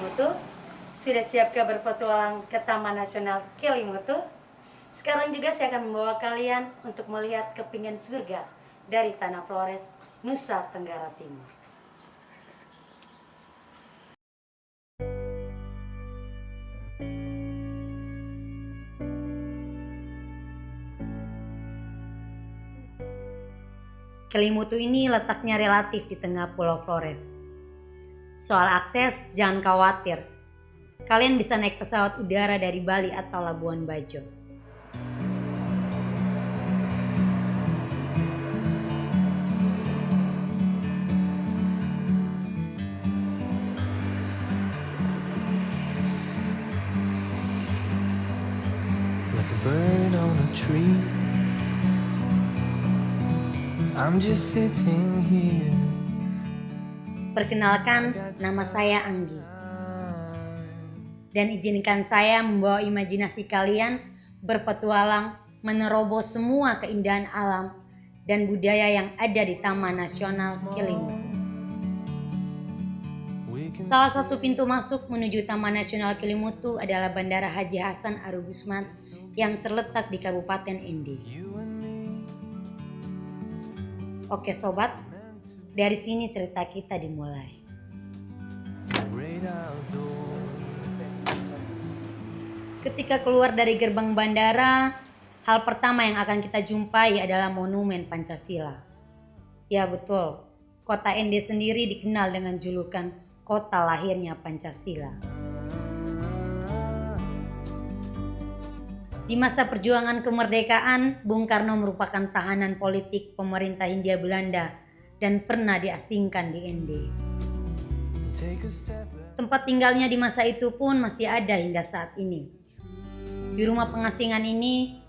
Kelimutu? Sudah siapkah berpetualang ke Taman Nasional Kelimutu? Sekarang juga saya akan membawa kalian untuk melihat kepingan surga dari Tanah Flores, Nusa Tenggara Timur. Kelimutu ini letaknya relatif di tengah Pulau Flores. Soal akses, jangan khawatir. Kalian bisa naik pesawat udara dari Bali atau Labuan Bajo. Like a bird on a tree, I'm just sitting here. Perkenalkan, nama saya Anggi. Dan izinkan saya membawa imajinasi kalian berpetualang menerobos semua keindahan alam dan budaya yang ada di Taman Nasional Kelimutu. Salah satu pintu masuk menuju Taman Nasional Kelimutu adalah Bandara Haji Hasan Arugusman yang terletak di Kabupaten Ende. Oke sobat, dari sini cerita kita dimulai. Ketika keluar dari gerbang bandara, hal pertama yang akan kita jumpai adalah Monumen Pancasila. Ya betul, kota Ende sendiri dikenal dengan julukan kota lahirnya Pancasila. Di masa perjuangan kemerdekaan, Bung Karno merupakan tahanan politik pemerintah Hindia Belanda dan pernah diasingkan di Ende. Tempat tinggalnya di masa itu pun masih ada hingga saat ini. Di rumah pengasingan ini,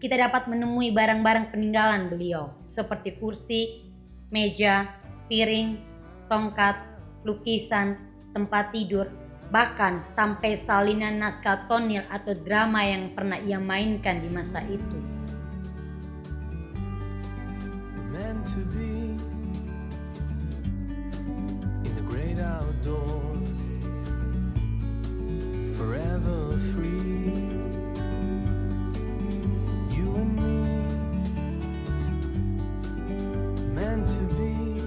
kita dapat menemui barang-barang peninggalan beliau seperti kursi, meja, piring, tongkat, lukisan, tempat tidur, bahkan sampai salinan naskah tonil atau drama yang pernah ia mainkan di masa itu. Meant to be in the great outdoors, forever free. You and me, meant to be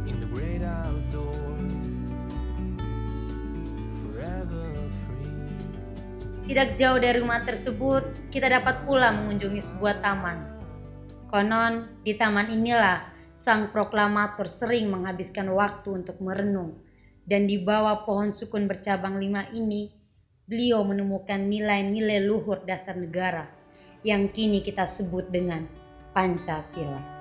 in the great outdoors, forever free. Tidak jauh dari rumah tersebut, kita dapat pula mengunjungi sebuah taman. Konon, di taman inilah sang proklamator sering menghabiskan waktu untuk merenung. Dan di bawah pohon sukun bercabang 5 ini, beliau menemukan nilai-nilai luhur dasar negara yang kini kita sebut dengan Pancasila.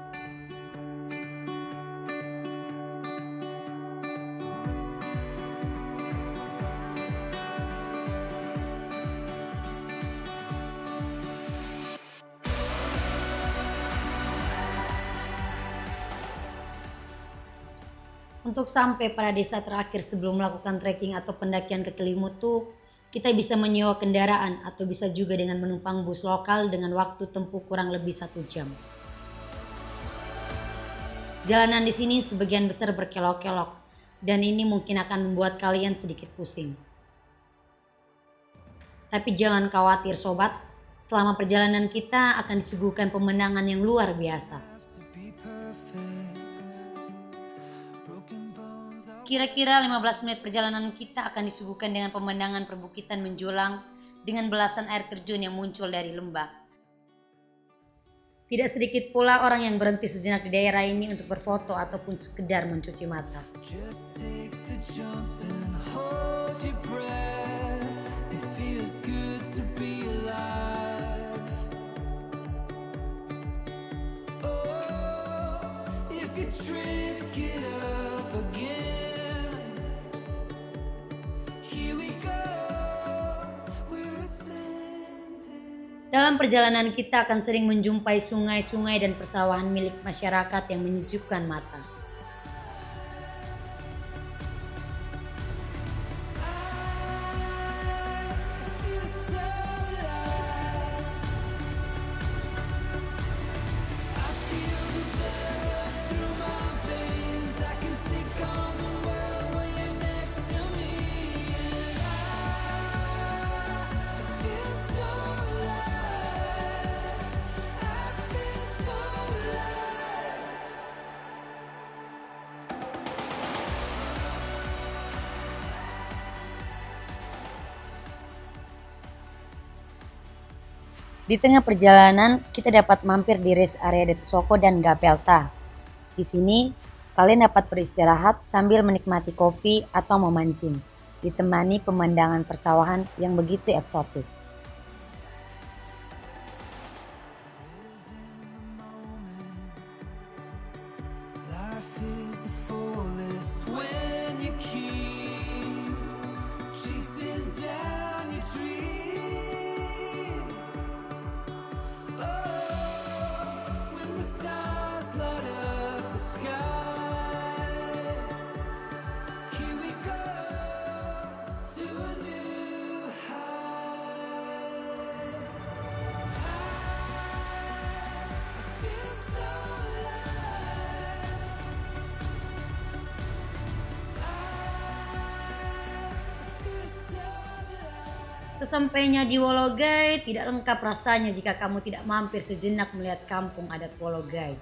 Untuk sampai pada desa terakhir sebelum melakukan trekking atau pendakian ke Kelimutu, kita bisa menyewa kendaraan atau bisa juga dengan menumpang bus lokal dengan waktu tempuh kurang lebih 1 jam. Jalanan di sini sebagian besar berkelok-kelok dan ini mungkin akan membuat kalian sedikit pusing. Tapi jangan khawatir sobat, selama perjalanan kita akan disuguhkan pemandangan yang luar biasa. Kira-kira 15 menit perjalanan kita akan disuguhkan dengan pemandangan perbukitan menjulang dengan belasan air terjun yang muncul dari lembah. Tidak sedikit pula orang yang berhenti sejenak di daerah ini untuk berfoto ataupun sekedar mencuci mata. Just take the jump and hold your breath. It feels good to be alive. Oh, if you trip, get up again. Here we go. We're ascending. Dalam perjalanan kita akan sering menjumpai sungai-sungai dan persawahan milik masyarakat yang menyejukkan mata. Feel so alive. I feel the blood rush through my veins. I can take on the world when you're Di tengah perjalanan, kita dapat mampir di rest area Detsoko dan Gapelta. Di sini, kalian dapat beristirahat sambil menikmati kopi atau memancing, ditemani pemandangan persawahan yang begitu eksotis. Life is the fullest when you keep chasing down your dream. Oh, when the stars light up the sky, here we go to a new high. I feel so alive. Sesampainya di Wologai, tidak lengkap rasanya jika kamu tidak mampir sejenak melihat kampung adat Wologai.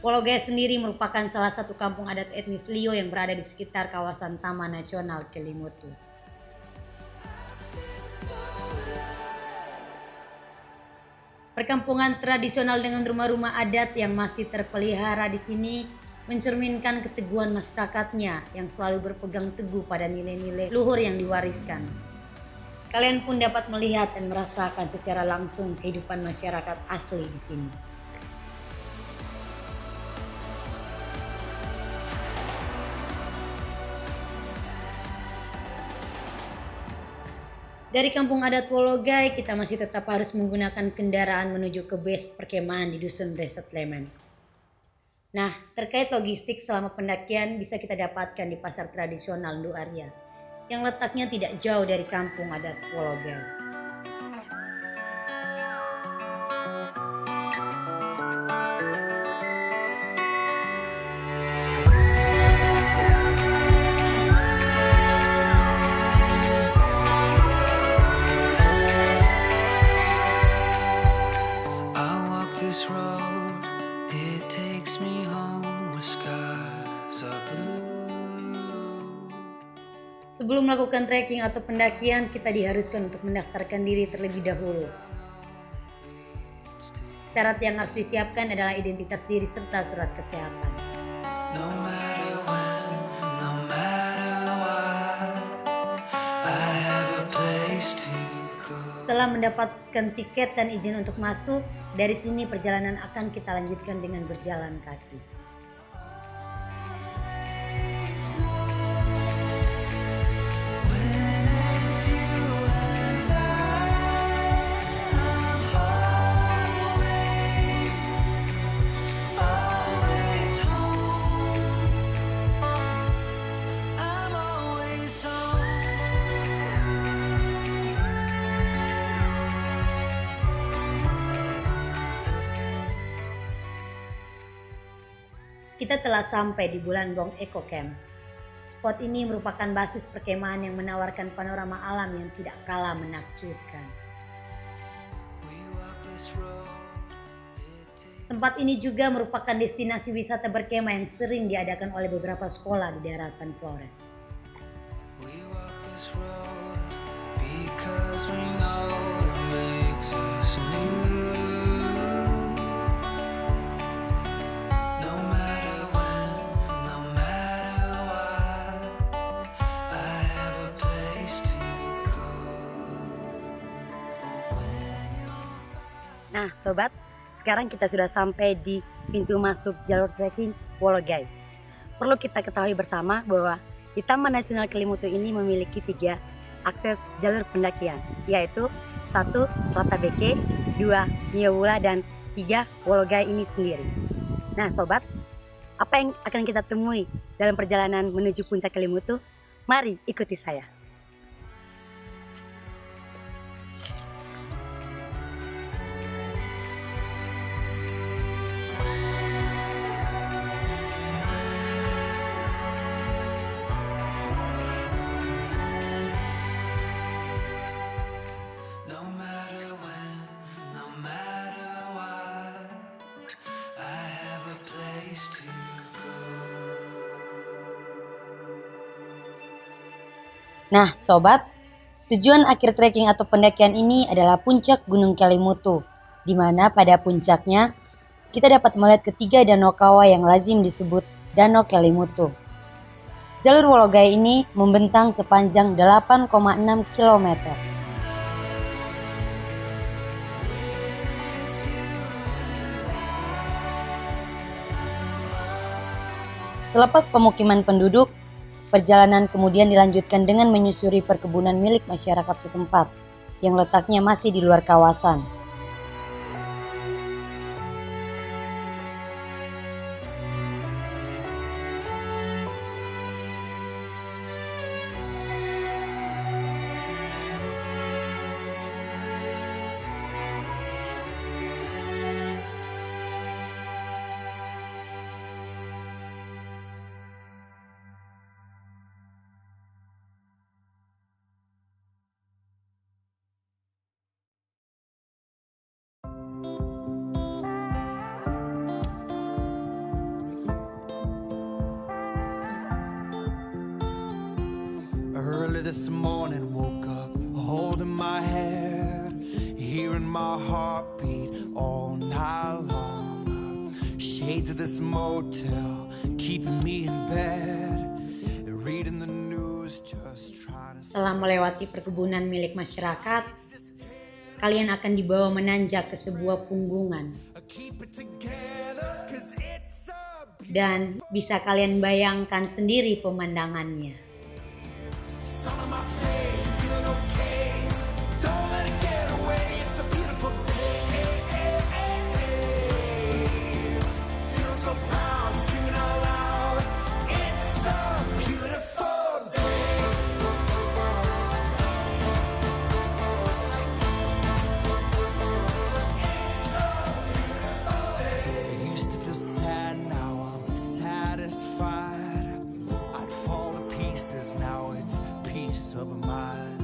Wologai sendiri merupakan salah satu kampung adat etnis Liu yang berada di sekitar kawasan Taman Nasional Kelimutu. Perkampungan tradisional dengan rumah-rumah adat yang masih terpelihara di sini mencerminkan keteguhan masyarakatnya yang selalu berpegang teguh pada nilai-nilai luhur yang diwariskan. Kalian pun dapat melihat dan merasakan secara langsung kehidupan masyarakat asli di sini. Dari kampung adat Wologai, kita masih tetap harus menggunakan kendaraan menuju ke base perkemahan di Dusun Resettlement. Nah, terkait logistik selama pendakian bisa kita dapatkan di pasar tradisional Ndu Arya, yang letaknya tidak jauh dari kampung adat Wologai. I walk this road, it takes me home where skies are blue. Sebelum melakukan trekking atau pendakian, kita diharuskan untuk mendaftarkan diri terlebih dahulu. Syarat yang harus disiapkan adalah identitas diri serta surat kesehatan. No matter when, no matter what, I have a place to go. Setelah mendapatkan tiket dan izin untuk masuk, dari sini perjalanan akan kita lanjutkan dengan berjalan kaki. When it's you and I'm always home. I'm always home. Kita telah sampai di Bulanbong Eco Camp. Spot ini merupakan basis perkemahan yang menawarkan panorama alam yang tidak kalah menakjubkan. We walk this road, it takes Tempat ini juga merupakan destinasi wisata berkemah yang sering diadakan oleh beberapa sekolah di daratan Flores. We walk this road because we know it makes us new. No matter when, no matter what, I have a place to go. Nah sobat, sekarang kita sudah sampai di pintu masuk jalur trekking Wologai. Perlu kita ketahui bersama bahwa di Taman Nasional Kelimutu ini memiliki 3 akses jalur pendakian, yaitu 1 Ratabeke, 2 Niawula, dan 3 Wologai ini sendiri. Nah sobat, apa yang akan kita temui dalam perjalanan menuju puncak Kelimutu? Mari ikuti saya. No matter when, no matter what, I have a place to go. Nah sobat, Tujuan akhir trekking atau pendakian ini adalah puncak Gunung Kelimutu, di mana pada puncaknya kita dapat melihat ketiga danau kawah yang lazim disebut Danau Kelimutu. Jalur Wologai ini membentang sepanjang 8,6 km. Selepas pemukiman penduduk, perjalanan kemudian dilanjutkan dengan menyusuri perkebunan milik masyarakat setempat yang letaknya masih di luar kawasan. Early this morning, woke up holding my head, hearing my heartbeat all night long. Shades of this motel keeping me in bed, reading the news, just trying to. Setelah melewati perkebunan milik masyarakat, kalian akan dibawa menanjak ke sebuah punggungan. Keep it together, 'cause it's a Dan bisa kalian bayangkan sendiri pemandangannya. sun on my face, feeling okay. Don't let it get away, it's a beautiful day. Feeling so proud, screaming out loud. It's a beautiful day. I used to feel sad, now I'm satisfied. I'd fall to pieces, now it's peace of mind.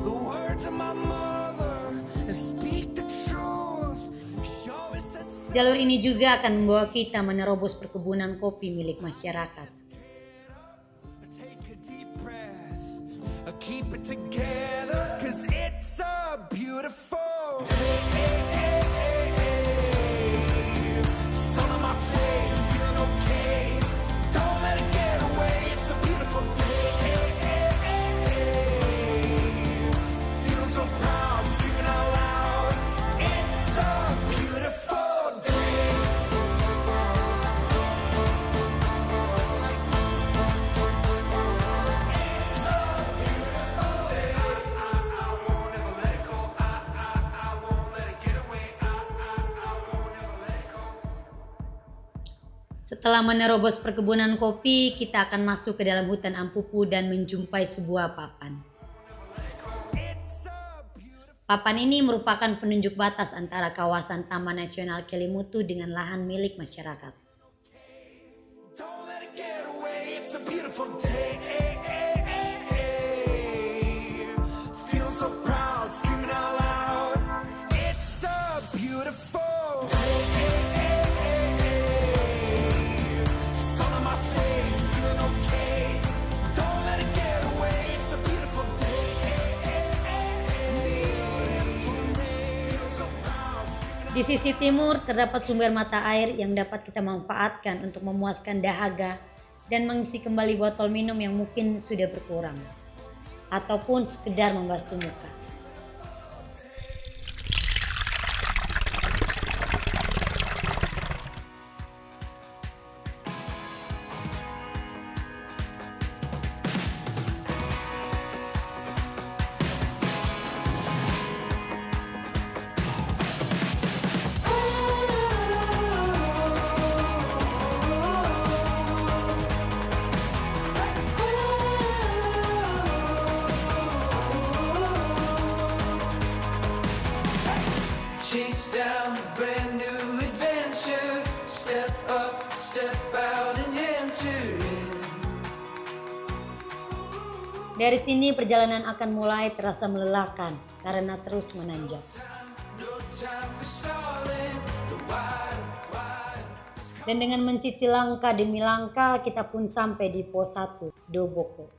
The words of my mother speak the truth. Show us that Jalur ini juga akan membawa kita menerobos perkebunan kopi milik masyarakat. take a deep breath, keep it together, 'cause it's a beautiful day. Sun on my face, feeling okay. Don't let it get away, it's a beautiful day. Feeling so proud, screaming out loud. It's a beautiful day. Setelah menerobos perkebunan kopi, kita akan masuk ke dalam hutan Ampupu dan menjumpai sebuah papan. Papan ini merupakan penunjuk batas antara kawasan Taman Nasional Kelimutu dengan lahan milik masyarakat. Don't let it get away, it's a beautiful day. Feel so proud, screaming out loud. It's a beautiful day. Sun on my face, feeling okay. Don't let it get away, it's a beautiful day. Beautiful day. Feel so proud, screaming Di sisi timur terdapat sumber mata air yang dapat kita manfaatkan untuk memuaskan dahaga dan mengisi kembali botol minum yang mungkin sudah berkurang, ataupun sekedar membasuh muka. Chase down a brand new adventure. Step up, step out and enter in. Dari sini perjalanan akan mulai terasa melelahkan karena terus menanjak. No time for stalling. The wild, wild. Dan dengan mencicipi langkah demi langkah, kita pun sampai di pos 1, Doboko.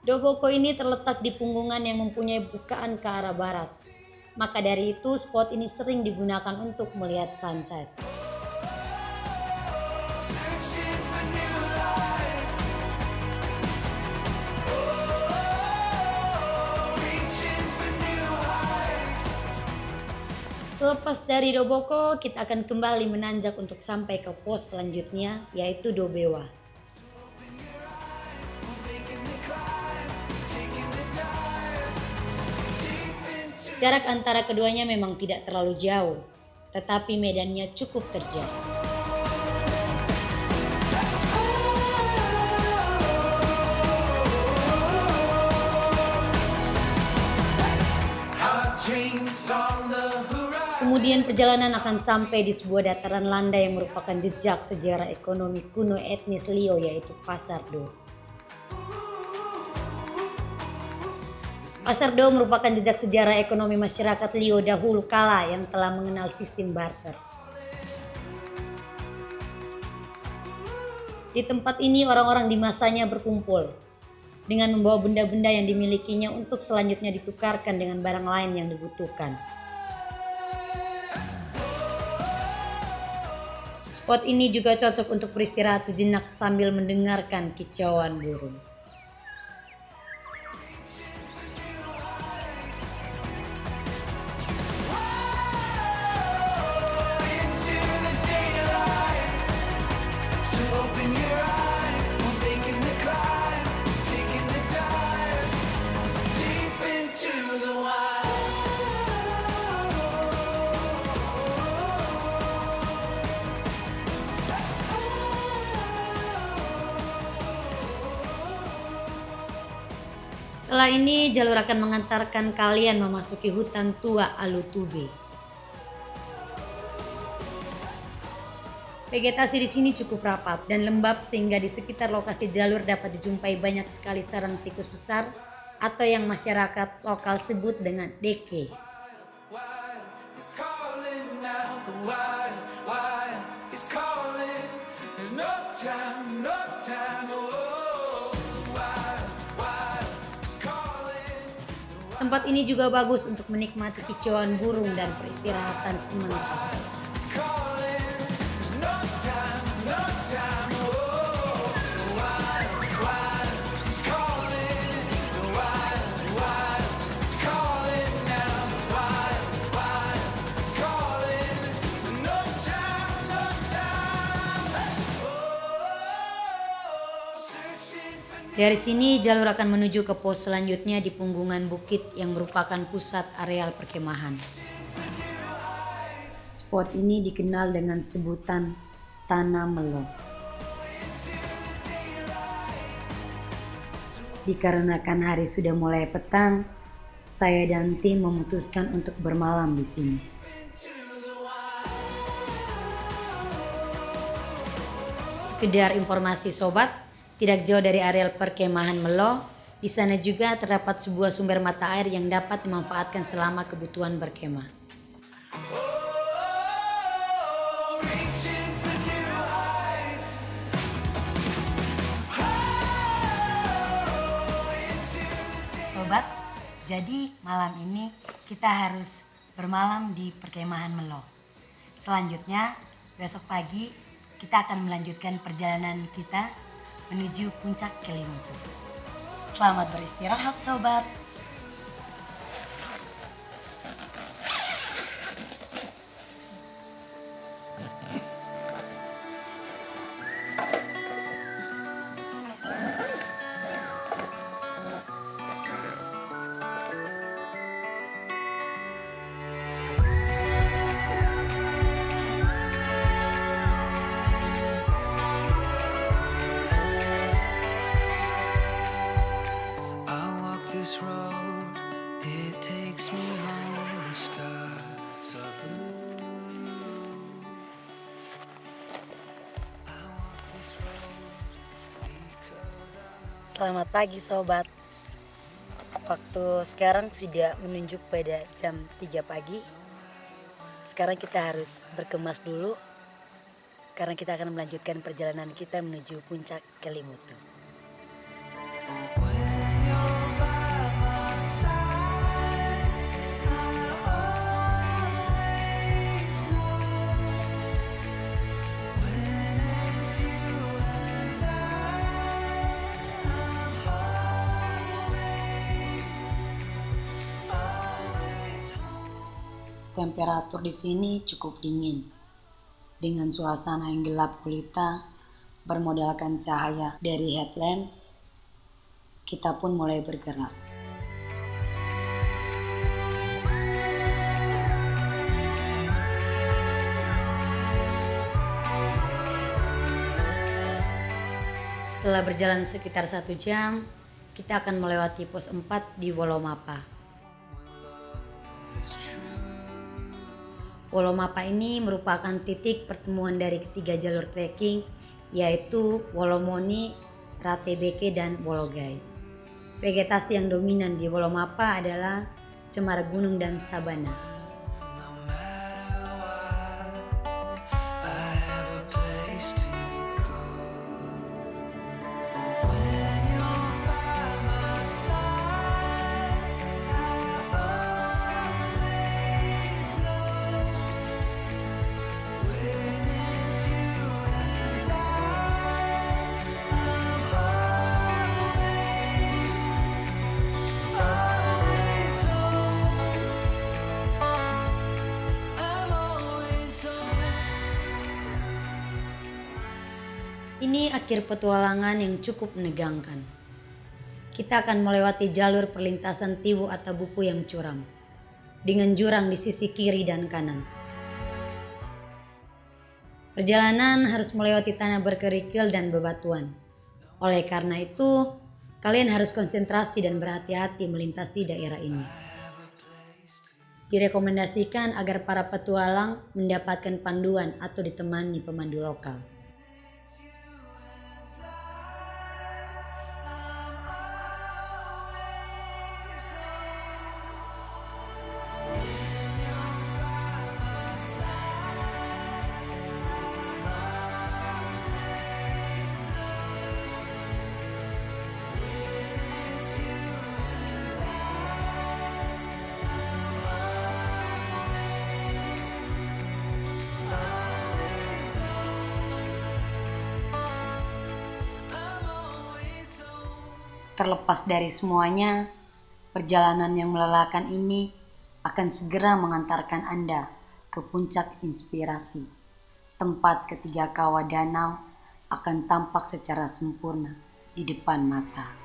Doboko ini terletak di punggungan yang mempunyai bukaan ke arah barat. Maka dari itu spot ini sering digunakan untuk melihat sunset. Searching for new life. Reaching for new heights. Selepas dari Doboko, kita akan kembali menanjak untuk sampai ke pos selanjutnya, yaitu Dobewa. Jarak antara keduanya memang tidak terlalu jauh, tetapi medannya cukup terjal. Our dreams on the horizon. Kemudian perjalanan akan sampai di sebuah dataran landai yang merupakan jejak sejarah ekonomi kuno etnis Liu, yaitu Pasar Do. Pasar Do merupakan jejak sejarah ekonomi masyarakat Liu dahulu kala yang telah mengenal sistem barter. Di tempat ini orang-orang di masanya berkumpul dengan membawa benda-benda yang dimilikinya untuk selanjutnya ditukarkan dengan barang lain yang dibutuhkan. Spot ini juga cocok untuk beristirahat sejenak sambil mendengarkan kicauan burung. Into the daylight. So open your eyes. We're making the climb. Taking the dive. Deep into the wild. Setelah ini jalur akan mengantarkan kalian memasuki hutan tua Alutube. Vegetasi di sini cukup rapat dan lembab sehingga di sekitar lokasi jalur dapat dijumpai banyak sekali sarang tikus besar atau yang masyarakat lokal sebut dengan deke. Wild is calling now. The wild, wild is calling. There's no time, no time. Oh, the wild, wild is calling. Tempat ini juga bagus untuk menikmati kicauan burung dan peristirahatan sementara. It's calling. There's no time, no time. Oh, the wild, wild is calling. The wild, wild is calling now. The wild, wild is calling. No time, no time. Oh, searching for Dari sini jalur akan menuju ke pos selanjutnya di punggungan bukit yang merupakan pusat areal perkemahan. Spot ini dikenal dengan sebutan Tanah Melo. Dikarenakan hari sudah mulai petang, saya dan tim memutuskan untuk bermalam di sini. Sekedar informasi sobat, tidak jauh dari areal perkemahan Melo, di sana juga terdapat sebuah sumber mata air yang dapat dimanfaatkan selama kebutuhan berkemah. reaching for new heights. Sobat, jadi malam ini kita harus bermalam di perkemahan Melo. Selanjutnya, besok pagi kita akan melanjutkan perjalanan kita menuju puncak Kelimutu. Selamat beristirahat, sobat. I walk this road, it takes me home. The skies are blue. I walk this road because I know. Selamat pagi, sobat. Waktu sekarang sudah menunjuk pada jam 3 pagi. Sekarang kita harus berkemas dulu karena kita akan melanjutkan perjalanan kita menuju puncak Kelimutu. When you're Temperatur di sini cukup dingin. Dengan suasana yang gelap gulita, bermodalkan cahaya dari headlamp, kita pun mulai bergerak. Setelah berjalan sekitar 1 jam, kita akan melewati pos 4 di Wolomapa. Wolomapa ini merupakan titik pertemuan dari ketiga jalur trekking, yaitu Wolomoni, Ratebeke, dan Wologai. Vegetasi yang dominan di Wolomapa adalah cemara gunung dan sabana. Ini akhir petualangan yang cukup menegangkan. Kita akan melewati jalur perlintasan Tiwu atau Bupu yang curam, dengan jurang di sisi kiri dan kanan. Perjalanan harus melewati tanah berkerikil dan bebatuan. Oleh karena itu, kalian harus konsentrasi dan berhati-hati melintasi daerah ini. Direkomendasikan agar para petualang mendapatkan panduan atau ditemani pemandu lokal. Terlepas dari semuanya, perjalanan yang melelahkan ini akan segera mengantarkan Anda ke puncak inspirasi. Tempat ketiga kawah danau akan tampak secara sempurna di depan mata.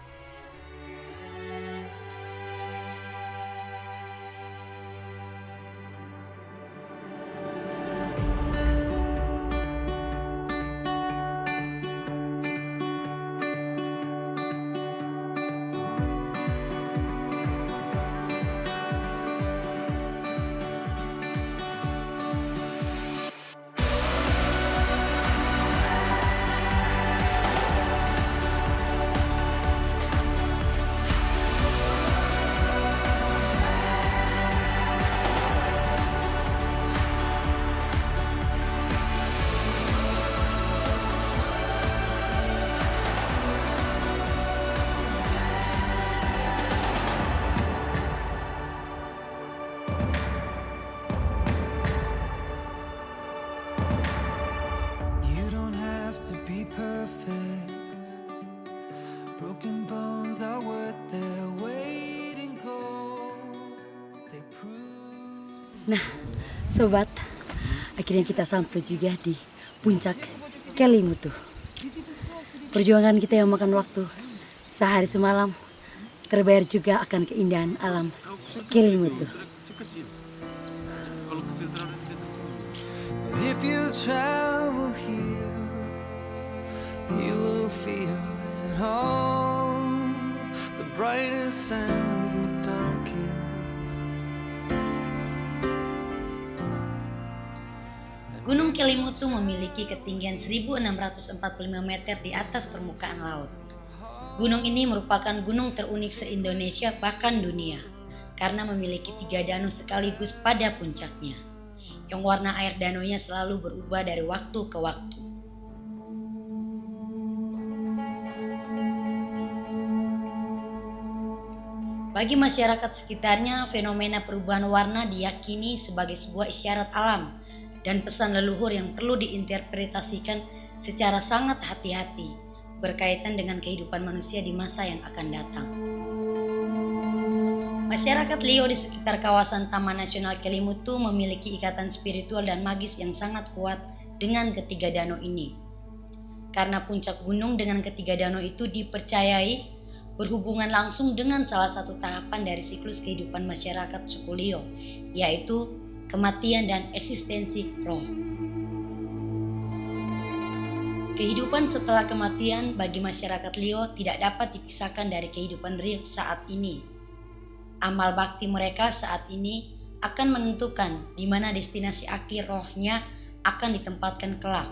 You don't have to be perfect. Broken bones are worth their weight in gold. They prove. Nah, sobat, akhirnya kita sampai juga di puncak Kelimutu. Perjuangan kita yang makan waktu sehari semalam terbayar juga akan keindahan alam Kelimutu. But if you travel here, you will feel it all. The brightest and the darkest. Gunung Kelimutu memiliki ketinggian 1645 meter di atas permukaan laut. Gunung ini merupakan gunung terunik se-Indonesia bahkan dunia, karena memiliki 3 danau sekaligus pada puncaknya, yang warna air danaunya selalu berubah dari waktu ke waktu. Bagi masyarakat sekitarnya, fenomena perubahan warna diyakini sebagai sebuah isyarat alam dan pesan leluhur yang perlu diinterpretasikan secara sangat hati-hati berkaitan dengan kehidupan manusia di masa yang akan datang. Masyarakat Lio di sekitar kawasan Taman Nasional Kelimutu memiliki ikatan spiritual dan magis yang sangat kuat dengan ketiga danau ini. Karena puncak gunung dengan ketiga danau itu dipercayai berhubungan langsung dengan salah satu tahapan dari siklus kehidupan masyarakat suku Lio, yaitu kematian dan eksistensi roh. Kehidupan setelah kematian bagi masyarakat Lio tidak dapat dipisahkan dari kehidupan real saat ini. Amal bakti mereka saat ini akan menentukan di mana destinasi akhir rohnya akan ditempatkan kelak.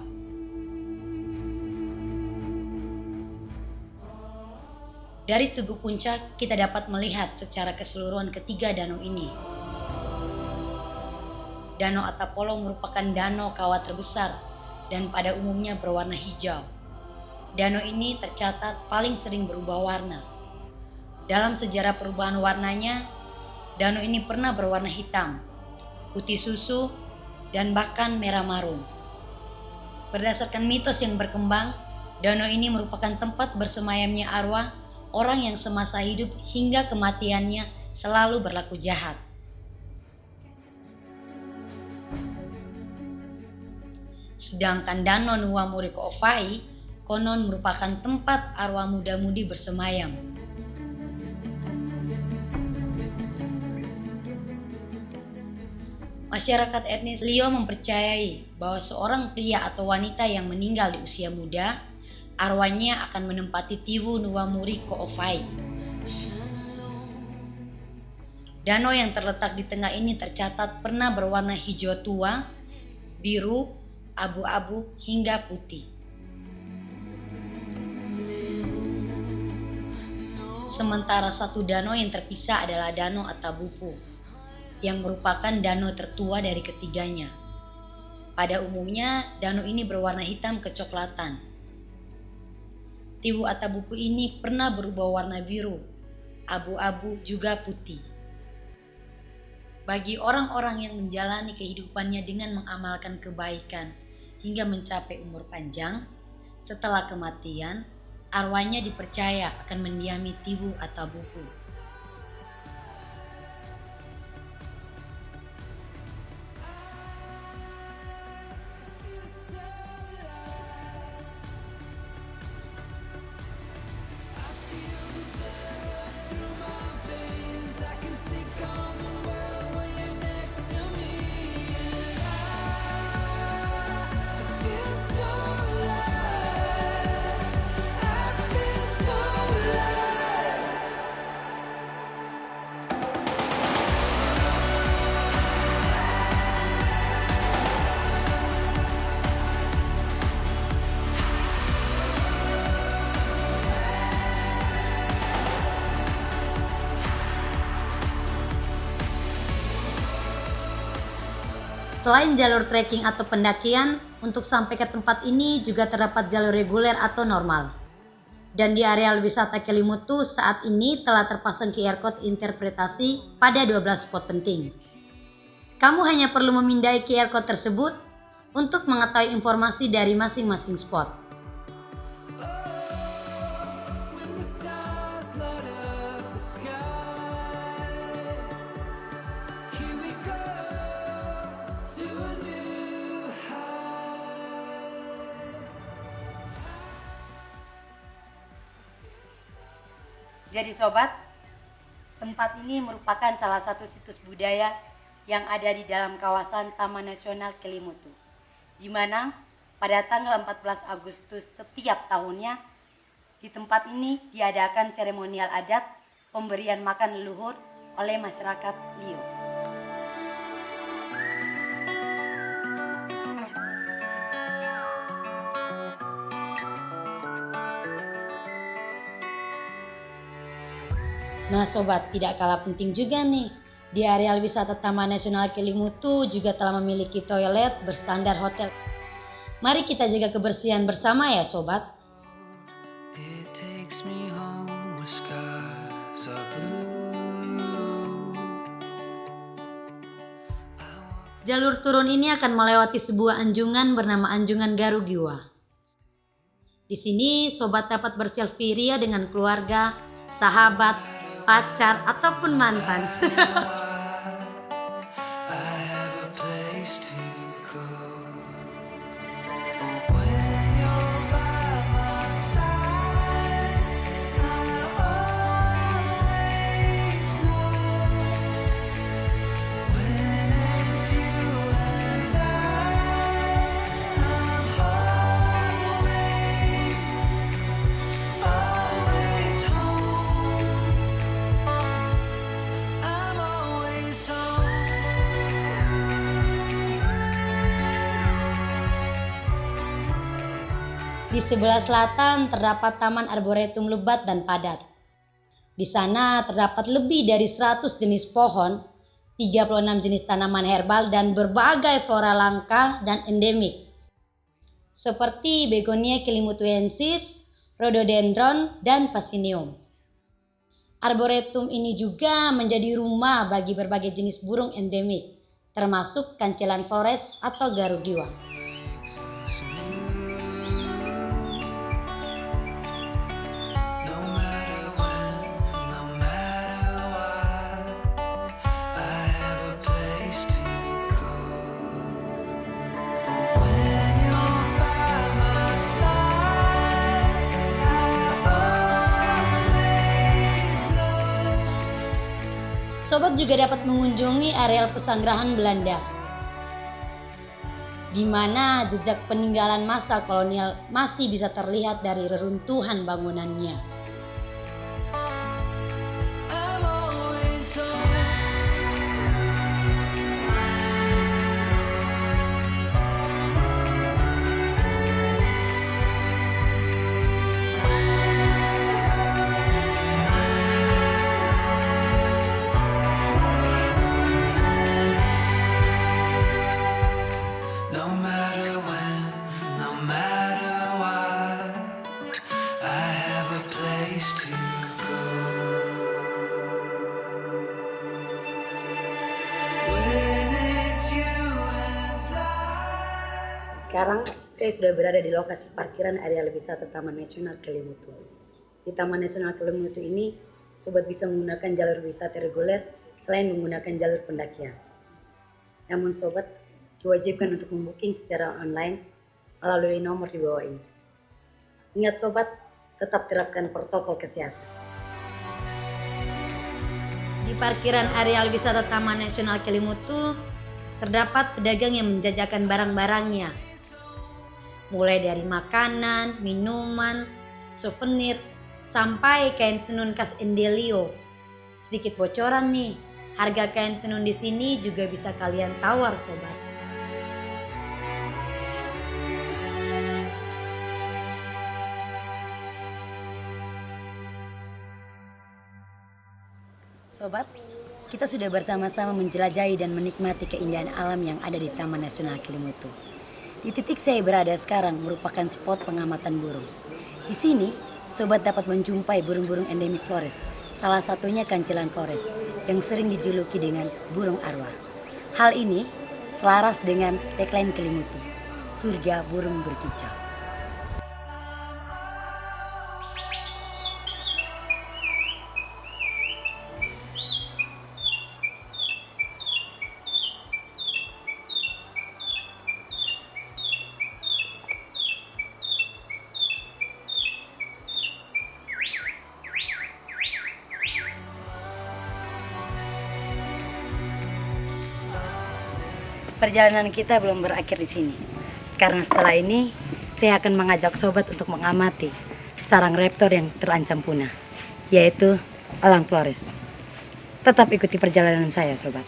Dari Tugu Puncak kita dapat melihat secara keseluruhan ketiga danau ini. Danau Atapolo merupakan danau kawah terbesar dan pada umumnya berwarna hijau. Danau ini tercatat paling sering berubah warna. Dalam sejarah perubahan warnanya, danau ini pernah berwarna hitam, putih susu, dan bahkan merah marun. Berdasarkan mitos yang berkembang, danau ini merupakan tempat bersemayamnya arwah orang yang semasa hidup hingga kematiannya selalu berlaku jahat. Sedangkan Danau Nuwamuri Ko'ofai konon merupakan tempat arwah muda-mudi bersemayam. Masyarakat etnis Lio mempercayai bahwa seorang pria atau wanita yang meninggal di usia muda, arwahnya akan menempati Tiwu Nuwamuri Ko'ofai. Danau yang terletak di tengah ini tercatat pernah berwarna hijau tua, biru, abu-abu hingga putih. Sementara satu danau yang terpisah adalah Danau Atabupu, yang merupakan danau tertua dari ketiganya. Pada umumnya, danau ini berwarna hitam kecoklatan. Tiwu Atabupu ini pernah berubah warna biru, abu-abu juga putih. Bagi orang-orang yang menjalani kehidupannya dengan mengamalkan kebaikan hingga mencapai umur panjang, setelah kematian, arwahnya dipercaya akan mendiami Tiwu Atabupu. Selain jalur trekking atau pendakian, untuk sampai ke tempat ini juga terdapat jalur reguler atau normal. Dan di areal wisata Kelimutu saat ini telah terpasang QR Code interpretasi pada 12 spot penting. Kamu hanya perlu memindai QR Code tersebut untuk mengetahui informasi dari masing-masing spot. Jadi sobat, tempat ini merupakan salah satu situs budaya yang ada di dalam kawasan Taman Nasional Kelimutu, di mana pada tanggal 14 Agustus setiap tahunnya di tempat ini diadakan seremonial adat pemberian makan leluhur oleh masyarakat Lio. Nah sobat, tidak kalah penting juga nih, di areal wisata Taman Nasional Kelimutu juga telah memiliki toilet berstandar hotel. Mari kita jaga kebersihan bersama ya sobat. It takes me home where skies are blue. Jalur turun ini akan melewati sebuah anjungan bernama Anjungan Garugiwa. Di sini sobat dapat berselfie ria dengan keluarga, sahabat, pacar ataupun mantan. I have a place to go. When you're by my side, I always know. When it's you and I'm always home. I'm always home. Di sebelah selatan terdapat Taman Arboretum lebat dan padat. Di sana terdapat lebih dari 100 jenis pohon, 36 jenis tanaman herbal dan berbagai flora langka dan endemik. Seperti Begonia kelimutuensis, Rhododendron, dan Pasinium. Arboretum ini juga menjadi rumah bagi berbagai jenis burung endemik, termasuk kancelan forest atau garudiwa. No matter when, no matter what, I have a place to go. When you're by my side, I always know. Sobat juga dapat mengunjungi areal pesanggerahan Belanda, di mana jejak peninggalan masa kolonial masih bisa terlihat dari reruntuhan bangunannya. I'm always home. No matter when, no matter what, I have a place to go. When it's you and I. Sekarang saya sudah berada di lokasi parkiran area wisata Taman Nasional Kelimutu. Di Taman Nasional Kelimutu ini, sobat bisa menggunakan jalur wisata reguler selain menggunakan jalur pendakian. Namun sobat diwajibkan untuk membooking secara online melalui nomor di bawah ini. Ingat sobat, tetap terapkan protokol kesehatan. Di parkiran areal wisata Taman Nasional Kelimutu terdapat pedagang yang menjajakan barang-barangnya, mulai dari makanan, minuman, souvenir, sampai kain tenun khas Endelio. Sedikit bocoran nih, harga kain tenun di sini juga bisa kalian tawar sobat. Sobat, kita sudah bersama-sama menjelajahi dan menikmati keindahan alam yang ada di Taman Nasional Kelimutu. Di titik saya berada sekarang merupakan spot pengamatan burung. Di sini, sobat dapat menjumpai burung-burung endemik forest, salah satunya kancelan forest yang sering dijuluki dengan burung arwah. Hal ini selaras dengan tagline Kelimutu, surga burung berkicau. Perjalanan kita belum berakhir di sini. Karena setelah ini, saya akan mengajak sobat untuk mengamati sarang raptor yang terancam punah, yaitu elang Flores. Tetap ikuti perjalanan saya, sobat.